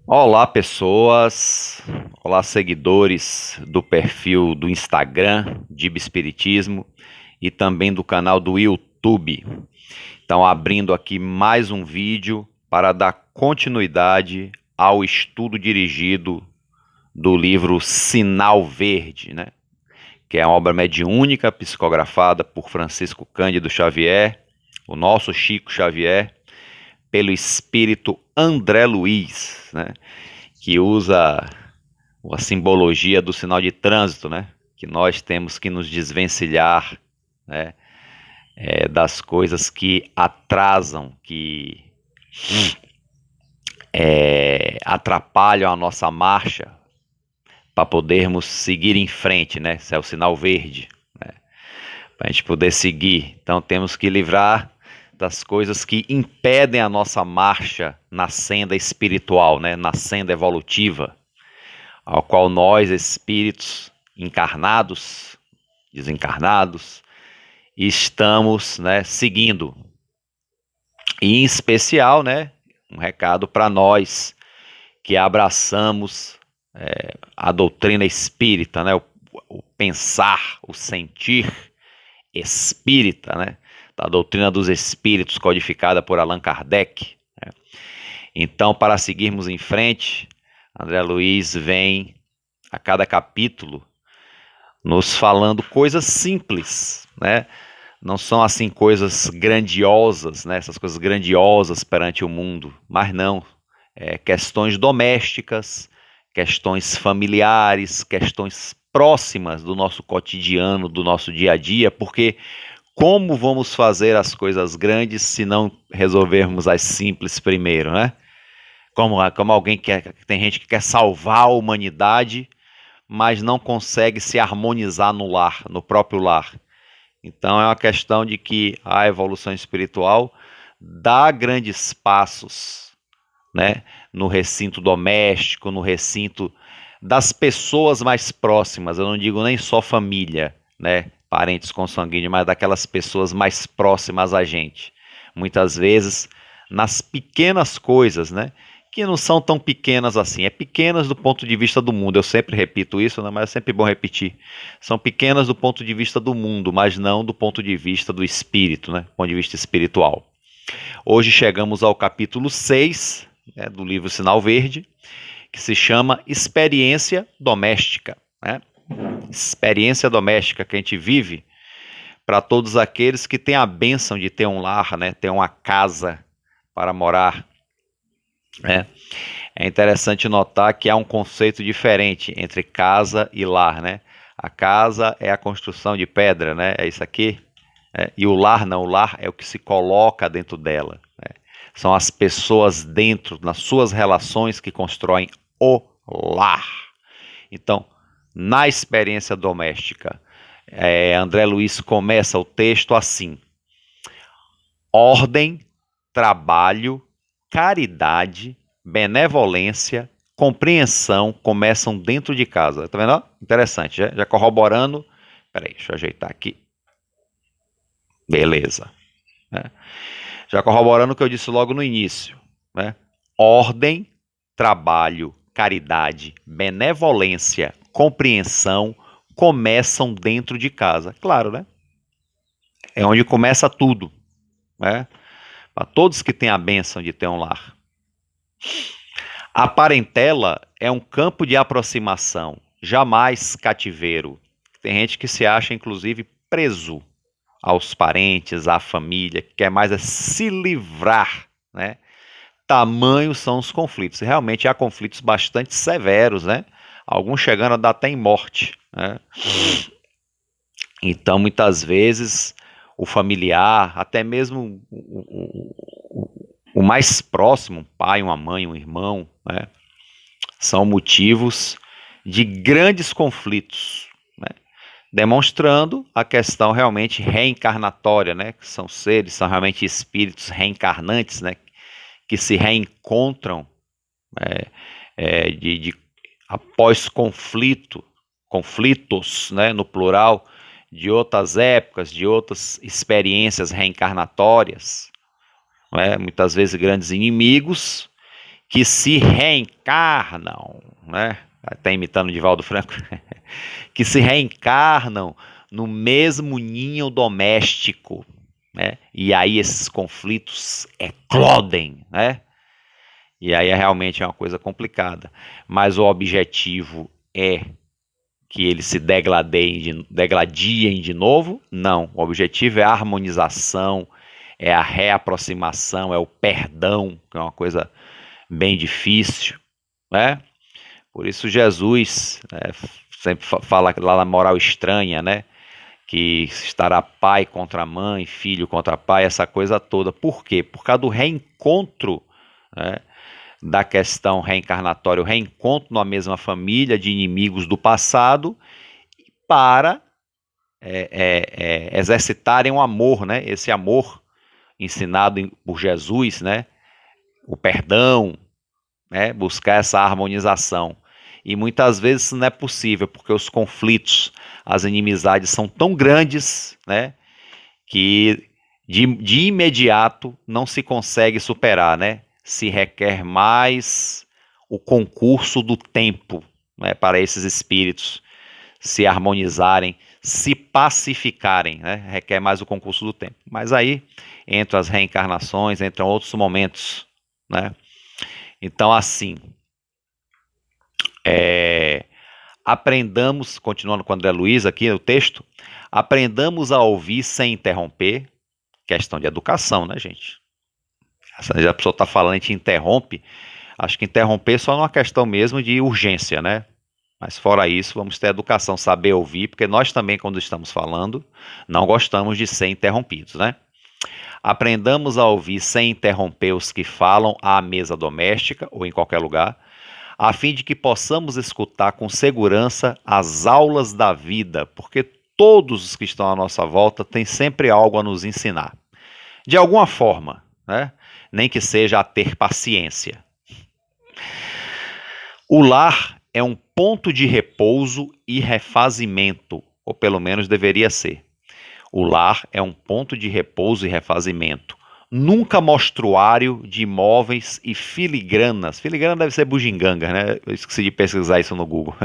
Olá, pessoas. Olá, seguidores do perfil do Instagram Diba Espiritismo e também do canal do YouTube. Então, abrindo aqui mais um vídeo para dar continuidade ao estudo dirigido do livro Sinal Verde, né? Que é uma obra mediúnica psicografada por Francisco Cândido Xavier, o nosso Chico Xavier, pelo espírito André Luiz, né? Que usa a simbologia do sinal de trânsito, né? Que nós temos que nos desvencilhar, né? Das coisas que atrasam, que atrapalham a nossa marcha para podermos seguir em frente, né? Esse é o sinal verde, né? Para a gente poder seguir. Então temos que livrar das coisas que impedem a nossa marcha na senda espiritual, né? Na senda evolutiva, ao qual nós, espíritos encarnados, desencarnados, estamos, né, seguindo. E em especial, né, um recado para nós que abraçamos a doutrina espírita, né, o pensar, o sentir espírita, né, da doutrina dos espíritos codificada por Allan Kardec, né. Então, para seguirmos em frente, André Luiz vem a cada capítulo nos falando coisas simples, né? Não são assim coisas grandiosas, né? Essas coisas grandiosas perante o mundo, mas não. Questões domésticas, questões familiares, questões próximas do nosso cotidiano, do nosso dia a dia, porque como vamos fazer as coisas grandes se não resolvermos as simples primeiro, né? Como alguém que tem gente que quer salvar a humanidade, mas não consegue se harmonizar no lar, no próprio lar. Então é uma questão de que a evolução espiritual dá grandes passos, né, no recinto doméstico, no recinto das pessoas mais próximas. Eu não digo nem só família, né, parentes consanguíneos, mas daquelas pessoas mais próximas a gente. Muitas vezes nas pequenas coisas, né, que não são tão pequenas assim. É pequenas do ponto de vista do mundo. Eu sempre repito isso, né, mas é sempre bom repetir. São pequenas do ponto de vista do mundo, mas não do ponto de vista do espírito, né, do ponto de vista espiritual. Hoje chegamos ao capítulo 6, né, do livro Sinal Verde, que se chama Experiência Doméstica, né? Experiência doméstica que a gente vive para todos aqueles que têm a bênção de ter um lar, né, ter uma casa para morar, né? É interessante notar que há um conceito diferente entre casa e lar, né? A casa é a construção de pedra, né? É isso aqui. E o lar não, o lar é o que se coloca dentro dela, né? São as pessoas dentro, nas suas relações, que constroem o lar. Então, na experiência doméstica, André Luiz começa o texto assim: ordem, trabalho, caridade, benevolência, compreensão começam dentro de casa. Tá vendo? Interessante, já corroborando. Peraí, deixa eu ajeitar aqui. Beleza. Né? Já corroborando o que eu disse logo no início, né? Ordem, trabalho, caridade, benevolência, compreensão começam dentro de casa. Claro, né? É onde começa tudo, né? Para todos que têm a bênção de ter um lar. A parentela é um campo de aproximação, jamais cativeiro. Tem gente que se acha, inclusive, preso aos parentes, à família, que quer mais é se livrar, né? Tamanhos são os conflitos. Realmente há conflitos bastante severos, né? Alguns chegando a dar até em morte, né? Então, muitas vezes, o familiar, até mesmo o mais próximo, um pai, uma mãe, um irmão, né, são motivos de grandes conflitos, né, demonstrando a questão realmente reencarnatória, né, que são seres, são realmente espíritos reencarnantes, né, que se reencontram após conflitos, né, no plural, de outras épocas, de outras experiências reencarnatórias, né, muitas vezes grandes inimigos, que se reencarnam, né? Até imitando o Divaldo Franco, que se reencarnam no mesmo ninho doméstico, né? E aí esses conflitos eclodem, né? E aí realmente é uma coisa complicada. Mas o objetivo é que eles se degladiem de novo? Não. O objetivo é a harmonização, é a reaproximação, é o perdão, que é uma coisa bem difícil, né? Por isso Jesus, né, sempre fala lá na moral estranha, né? Que estará pai contra mãe, filho contra pai, essa coisa toda. Por quê? Por causa do reencontro, né, da questão reencarnatória, o reencontro na mesma família de inimigos do passado para exercitarem o amor, né? Esse amor ensinado por Jesus, né? O perdão, né? Buscar essa harmonização. E muitas vezes isso não é possível, porque os conflitos, as inimizades são tão grandes, né? Que de imediato não se consegue superar, né? Se requer mais o concurso do tempo, né? Para esses espíritos se harmonizarem, se pacificarem, né? Requer mais o concurso do tempo. Mas aí entram as reencarnações, entram outros momentos, né? Então, assim, aprendamos, continuando com André Luiz aqui no texto, aprendamos a ouvir sem interromper, questão de educação, né, gente? Se a pessoa está falando, a gente interrompe, acho que interromper só numa questão mesmo de urgência, né? Mas fora isso, vamos ter educação, saber ouvir, porque nós também, quando estamos falando, não gostamos de ser interrompidos, né? Aprendamos a ouvir sem interromper os que falam à mesa doméstica ou em qualquer lugar, a fim de que possamos escutar com segurança as aulas da vida, porque todos os que estão à nossa volta têm sempre algo a nos ensinar. De alguma forma, né? Nem que seja a ter paciência. O lar é um ponto de repouso e refazimento, ou pelo menos deveria ser. O lar é um ponto de repouso e refazimento. Nunca mostruário de imóveis e filigranas. Filigrana deve ser bugiganga, né? Eu esqueci de pesquisar isso no Google.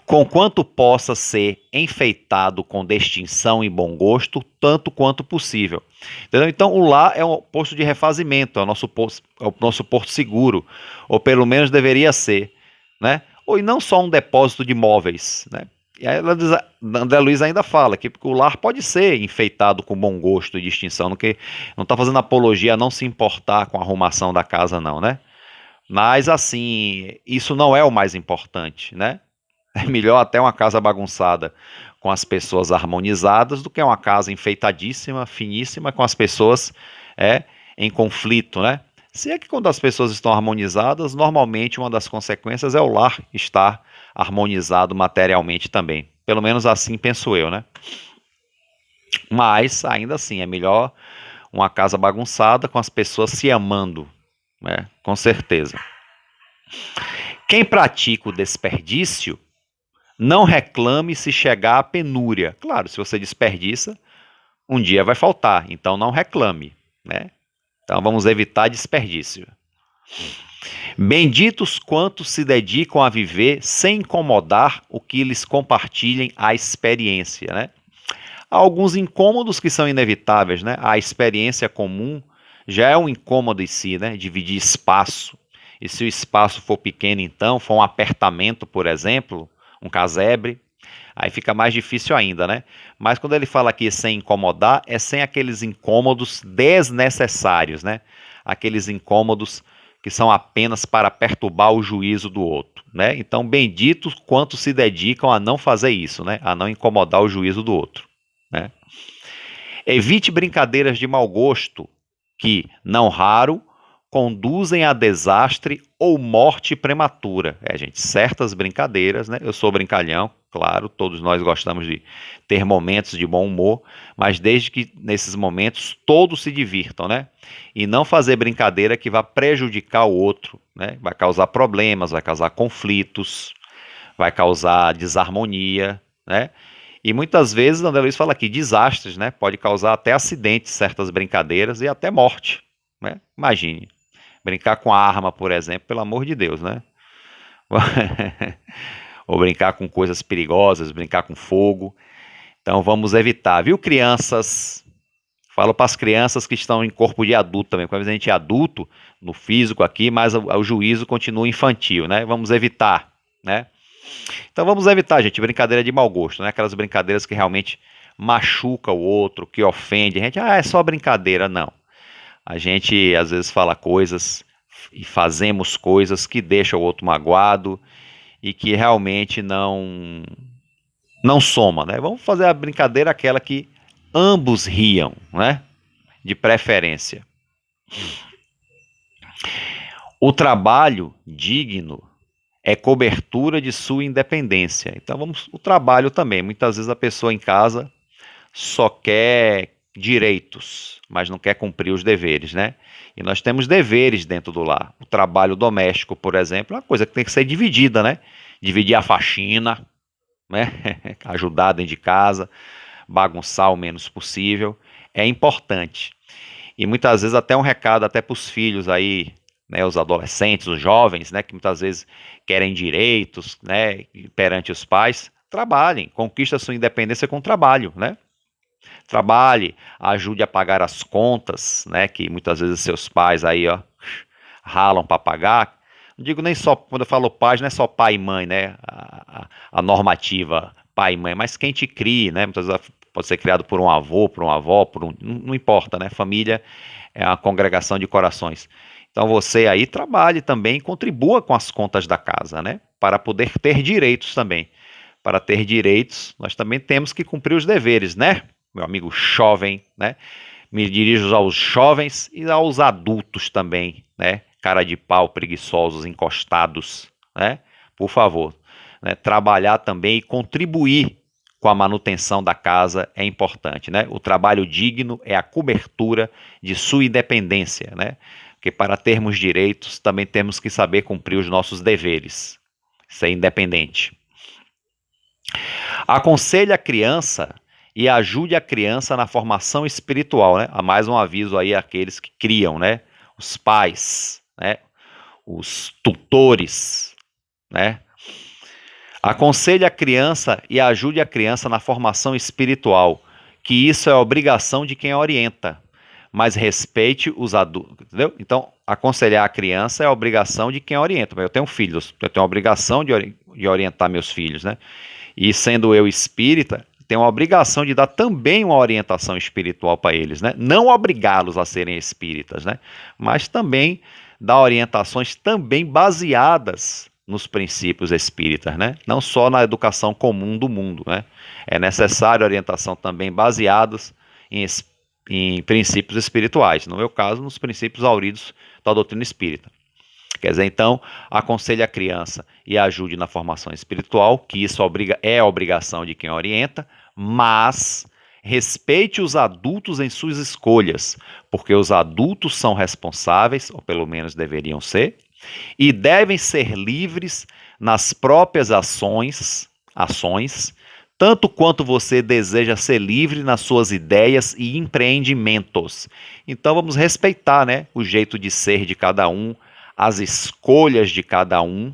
Conquanto possa ser enfeitado com distinção e bom gosto, tanto quanto possível. Entendeu? Então, o lar é um posto de refazimento, é o nosso porto seguro, ou pelo menos deveria ser, né? Ou não só um depósito de móveis, né? E aí André Luiz ainda fala que o lar pode ser enfeitado com bom gosto e distinção, não está fazendo apologia a não se importar com a arrumação da casa, não, né? Mas, assim, isso não é o mais importante, né? É melhor até uma casa bagunçada com as pessoas harmonizadas do que uma casa enfeitadíssima, finíssima, com as pessoas em conflito, né? Se é que quando as pessoas estão harmonizadas, normalmente uma das consequências é o lar estar harmonizado materialmente também. Pelo menos assim penso eu, né? Mas, ainda assim, é melhor uma casa bagunçada com as pessoas se amando, né? Com certeza. Quem pratica o desperdício, não reclame se chegar à penúria. Claro, se você desperdiça, um dia vai faltar, então não reclame, né? Então vamos evitar desperdício. Benditos quantos se dedicam a viver sem incomodar o que lhes compartilhem a experiência, né? Há alguns incômodos que são inevitáveis, né? A experiência comum já é um incômodo em si, né? Dividir espaço. E se o espaço for pequeno, então, for um apertamento, por exemplo, um casebre, aí fica mais difícil ainda, né? Mas quando ele fala aqui sem incomodar, é sem aqueles incômodos desnecessários, né? Aqueles incômodos que são apenas para perturbar o juízo do outro, né? Então, benditos quantos se dedicam a não fazer isso, né? A não incomodar o juízo do outro, né? Evite brincadeiras de mau gosto que, não raro, conduzem a desastre ou morte prematura. Gente, certas brincadeiras, né? Eu sou brincalhão, claro, todos nós gostamos de ter momentos de bom humor, mas desde que nesses momentos todos se divirtam, né? E não fazer brincadeira que vá prejudicar o outro, né? Vai causar problemas, vai causar conflitos, vai causar desarmonia, né? E muitas vezes, André Luiz fala aqui, desastres, né? Pode causar até acidentes, certas brincadeiras e até morte, né? Imagine. Brincar com arma, por exemplo, pelo amor de Deus, né? Ou brincar com coisas perigosas, brincar com fogo. Então vamos evitar, viu, crianças? Falo para as crianças que estão em corpo de adulto também, porque às vezes a gente é adulto no físico aqui, mas o juízo continua infantil, né? Vamos evitar, né? Então vamos evitar, gente, brincadeira de mau gosto, né? Aquelas brincadeiras que realmente machuca o outro, que ofende. A gente, é só brincadeira, não. A gente às vezes fala coisas e fazemos coisas que deixam o outro magoado e que realmente não soma, né? Vamos fazer a brincadeira aquela que ambos riam, né? De preferência. O trabalho digno é cobertura de sua independência. Então o trabalho também. Muitas vezes a pessoa em casa só quer direitos, mas não quer cumprir os deveres, né? E nós temos deveres dentro do lar. O trabalho doméstico, por exemplo, é uma coisa que tem que ser dividida, né? Dividir a faxina, né? Ajudar dentro de casa, bagunçar o menos possível, é importante. E muitas vezes até um recado até para os filhos aí, né, os adolescentes, os jovens, né, que muitas vezes querem direitos, né, perante os pais, trabalhem, conquista sua independência com trabalho, né? Trabalhe, ajude a pagar as contas, né, que muitas vezes seus pais aí, ó, ralam para pagar. Não digo nem só, quando eu falo pais, não é só pai e mãe, né, a normativa pai e mãe, mas quem te cria, né, muitas vezes pode ser criado por um avô, por uma avó, não importa, né, família é uma congregação de corações. Então você aí trabalhe também, contribua com as contas da casa, né, para poder ter direitos também. Para ter direitos, nós também temos que cumprir os deveres, né, meu amigo jovem, né? Me dirijo aos jovens e aos adultos também, né? Cara de pau, preguiçosos, encostados, né? Por favor, né? Trabalhar também e contribuir com a manutenção da casa é importante, né? O trabalho digno é a cobertura de sua independência, né? Porque para termos direitos também temos que saber cumprir os nossos deveres, ser independente. Aconselhe a criança e ajude a criança na formação espiritual, né? Há mais um aviso aí àqueles que criam, né? Os pais, né? Os tutores, né? Aconselhe a criança e ajude a criança na formação espiritual, que isso é obrigação de quem orienta, mas respeite os adultos, entendeu? Então, aconselhar a criança é obrigação de quem orienta. Eu tenho filhos, eu tenho a obrigação de orientar meus filhos, né? E sendo eu espírita, tenho a obrigação de dar também uma orientação espiritual para eles, né? Não obrigá-los a serem espíritas, né? Mas também dar orientações também baseadas nos princípios espíritas, né? Não só na educação comum do mundo, né? É necessário orientação também baseadas em princípios espirituais. No meu caso, nos princípios auridos da doutrina espírita. Quer dizer, então, aconselhe a criança e ajude na formação espiritual, que isso é a obrigação de quem orienta, mas respeite os adultos em suas escolhas, porque os adultos são responsáveis, ou pelo menos deveriam ser, e devem ser livres nas próprias ações, tanto quanto você deseja ser livre nas suas ideias e empreendimentos. Então vamos respeitar, né, o jeito de ser de cada um, as escolhas de cada um.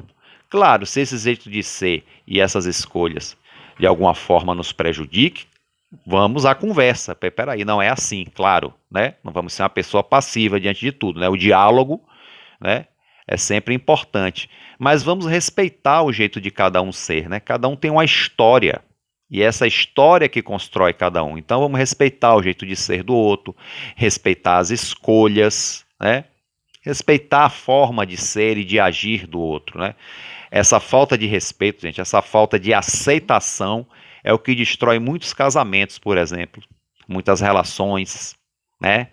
Claro, se esse jeito de ser e essas escolhas de alguma forma nos prejudiquem, vamos à conversa. Peraí, não é assim, claro, né? Não vamos ser uma pessoa passiva diante de tudo, né? O diálogo, né, é sempre importante. Mas vamos respeitar o jeito de cada um ser, né? Cada um tem uma história. E essa história que constrói cada um. Então vamos respeitar o jeito de ser do outro, respeitar as escolhas, né? Respeitar a forma de ser e de agir do outro, né? Essa falta de respeito, gente, essa falta de aceitação é o que destrói muitos casamentos, por exemplo, muitas relações, né?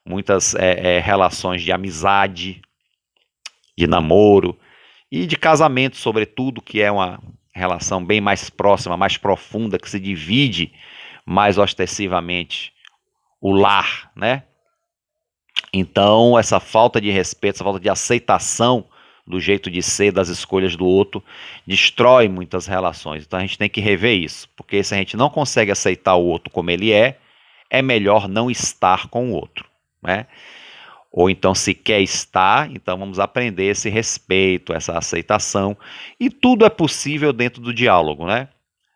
Muitas relações de amizade, de namoro e de casamento, sobretudo, que é uma relação bem mais próxima, mais profunda, que se divide mais ostensivamente o lar, né? Então, essa falta de respeito, essa falta de aceitação do jeito de ser, das escolhas do outro, destrói muitas relações. Então, a gente tem que rever isso, porque se a gente não consegue aceitar o outro como ele é melhor não estar com o outro, né? ou então se quer estar, então vamos aprender esse respeito, essa aceitação, e tudo é possível dentro do diálogo, né?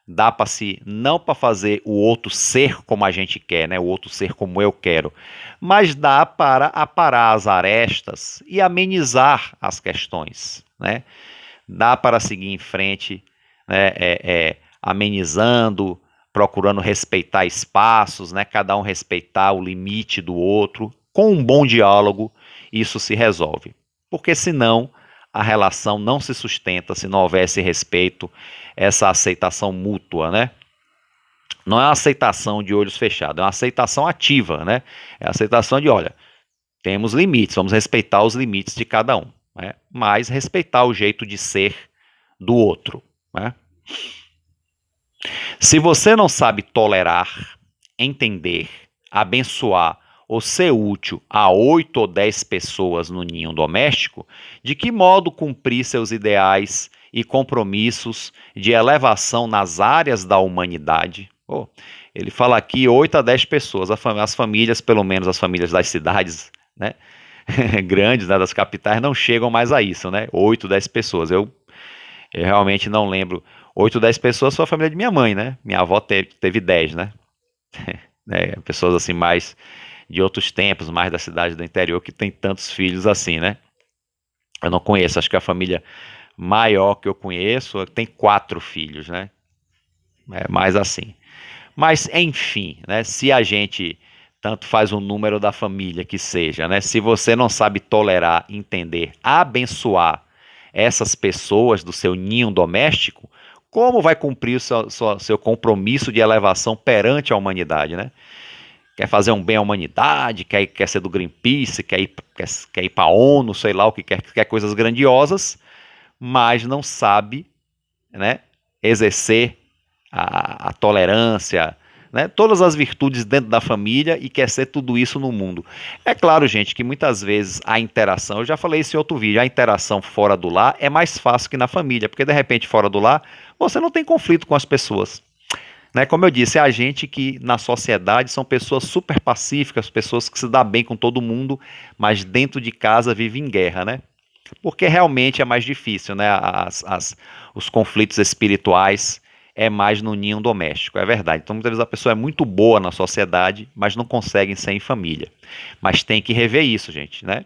Dá para se, não para fazer o outro ser como a gente quer, né? O outro ser como eu quero, mas dá para aparar as arestas e amenizar as questões, né? Dá para seguir em frente, né? Amenizando, procurando respeitar espaços, né? Cada um respeitar o limite do outro. Com um bom diálogo, isso se resolve. Porque senão a relação não se sustenta se não houver esse respeito, essa aceitação mútua, né? Não é uma aceitação de olhos fechados, é uma aceitação ativa, né? É a aceitação de, olha, temos limites, vamos respeitar os limites de cada um, né? Mas respeitar o jeito de ser do outro, né? Se você não sabe tolerar, entender, abençoar ou ser útil a 8 ou 10 pessoas no ninho doméstico, de que modo cumprir seus ideais e compromissos de elevação nas áreas da humanidade? Oh, ele fala aqui 8 a 10 pessoas, as famílias, pelo menos as famílias das cidades, né, grandes, né, das capitais, não chegam mais a isso, né? 8, 10 pessoas. Eu realmente não lembro. 8, 10 pessoas foi a família de minha mãe, né? Minha avó teve 10, né? Pessoas assim mais de outros tempos, mais da cidade do interior, que tem tantos filhos assim, né? Eu não conheço, acho que a família maior que eu conheço tem 4 filhos, né? É mais assim. Mas, enfim, né? Se a gente tanto faz o número da família que seja, né? Se você não sabe tolerar, entender, abençoar essas pessoas do seu ninho doméstico, como vai cumprir o seu compromisso de elevação perante a humanidade, né? Quer fazer um bem à humanidade, quer ser do Greenpeace, quer ir para a ONU, sei lá o que quer coisas grandiosas, mas não sabe, né, exercer a tolerância, né, todas as virtudes dentro da família e quer ser tudo isso no mundo. É claro, gente, que muitas vezes a interação, eu já falei isso em outro vídeo, a interação fora do lar é mais fácil que na família, porque de repente fora do lar você não tem conflito com as pessoas. Né? Como eu disse, é a gente que na sociedade são pessoas super pacíficas, pessoas que se dão bem com todo mundo, mas dentro de casa vive em guerra, né? Porque realmente é mais difícil, né? Os conflitos espirituais é mais no ninho doméstico, é verdade. Então muitas vezes a pessoa é muito boa na sociedade, mas não consegue ser em família. Mas tem que rever isso, gente, né?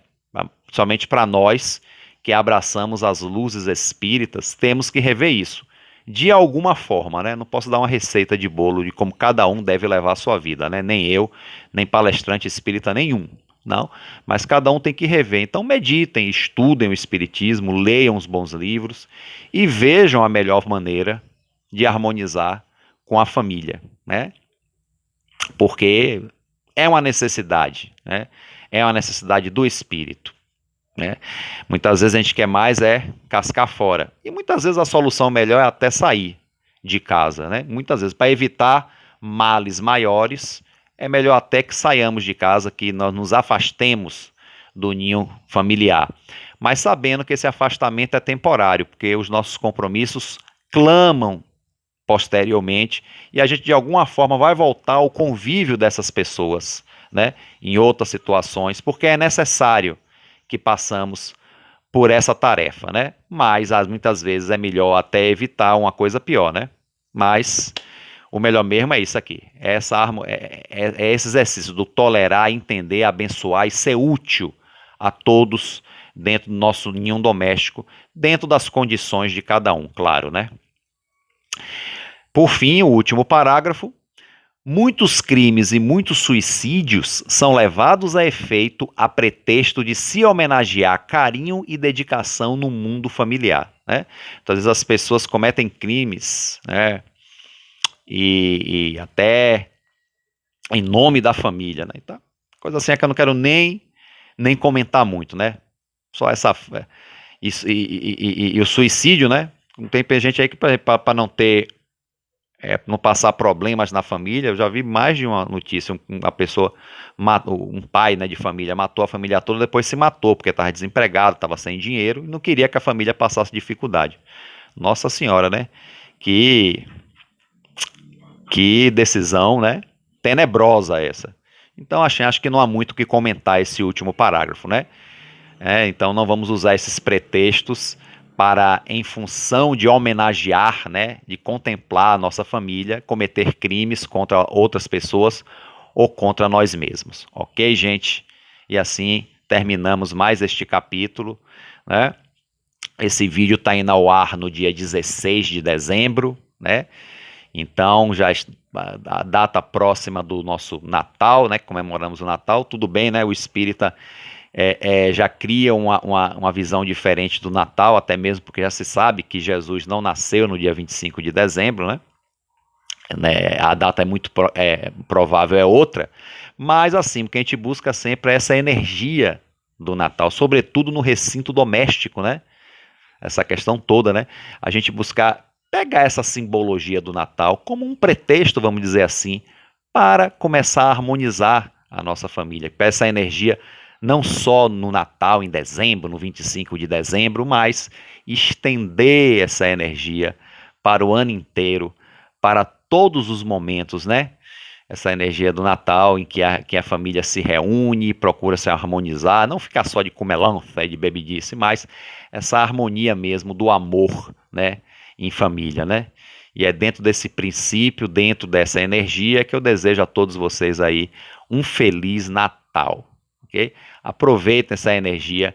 Somente para nós que abraçamos as luzes espíritas, temos que rever isso de alguma forma, né? Não posso dar uma receita de bolo de como cada um deve levar a sua vida, né? Nem eu, nem palestrante espírita nenhum, não. Mas cada um tem que rever. Então meditem, estudem o espiritismo, leiam os bons livros e vejam a melhor maneira de harmonizar com a família, né? Porque é uma necessidade, né? É uma necessidade do espírito. Né? Muitas vezes a gente quer mais cascar fora. E muitas vezes a solução melhor é até sair de casa. Né? Muitas vezes, para evitar males maiores, é melhor até que saiamos de casa, que nós nos afastemos do ninho familiar. Mas sabendo que esse afastamento é temporário, porque os nossos compromissos clamam posteriormente e a gente de alguma forma vai voltar ao convívio dessas pessoas, né? Em outras situações, porque é necessário que passamos por essa tarefa, né? Mas muitas vezes é melhor até evitar uma coisa pior, né? Mas o melhor mesmo é isso aqui, é esse exercício do tolerar, entender, abençoar e ser útil a todos dentro do nosso ninho doméstico, dentro das condições de cada um, claro, né? Por fim, o último parágrafo. Muitos crimes e muitos suicídios são levados a efeito a pretexto de se homenagear carinho e dedicação no mundo familiar. Né? Então, às vezes as pessoas cometem crimes, né? E até em nome da família. Né? Então, coisa assim é que eu não quero nem comentar muito. Né? Só essa. E o suicídio, né? Tem gente aí que para não ter. Não passar problemas na família, eu já vi mais de uma notícia, uma pessoa, um pai, né, de família, matou a família toda, depois se matou, porque estava desempregado, estava sem dinheiro, e não queria que a família passasse dificuldade. Nossa Senhora, né, que decisão, né, tenebrosa essa. Então acho que não há muito o que comentar esse último parágrafo, né? Então não vamos usar esses pretextos para, em função de homenagear, né, de contemplar a nossa família, cometer crimes contra outras pessoas ou contra nós mesmos. Ok, gente? E assim terminamos mais este capítulo, né? Esse vídeo está indo ao ar no dia 16 de dezembro, né? Então, já a data próxima do nosso Natal, né? Comemoramos o Natal, tudo bem, né? O espírita já cria uma visão diferente do Natal, até mesmo porque já se sabe que Jesus não nasceu no dia 25 de dezembro, né? A data é muito provável, é outra, mas assim, o que a gente busca sempre é essa energia do Natal, sobretudo no recinto doméstico, né? Essa questão toda, né? A gente buscar pegar essa simbologia do Natal como um pretexto, vamos dizer assim, para começar a harmonizar a nossa família. Para essa energia não só no Natal, em dezembro, no 25 de dezembro, mas estender essa energia para o ano inteiro, para todos os momentos, né? Essa energia do Natal em que a família se reúne, procura se harmonizar, não ficar só de comelança e de bebidice, mas essa harmonia mesmo do amor, né, em família, né? E é dentro desse princípio, dentro dessa energia que eu desejo a todos vocês aí um feliz Natal, ok? Aproveitem essa energia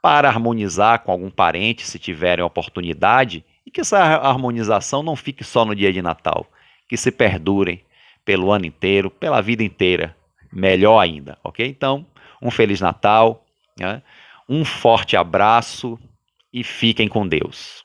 para harmonizar com algum parente, se tiverem oportunidade, e que essa harmonização não fique só no dia de Natal, que se perdurem pelo ano inteiro, pela vida inteira, melhor ainda, ok? Então, um Feliz Natal, né? Um forte abraço e fiquem com Deus.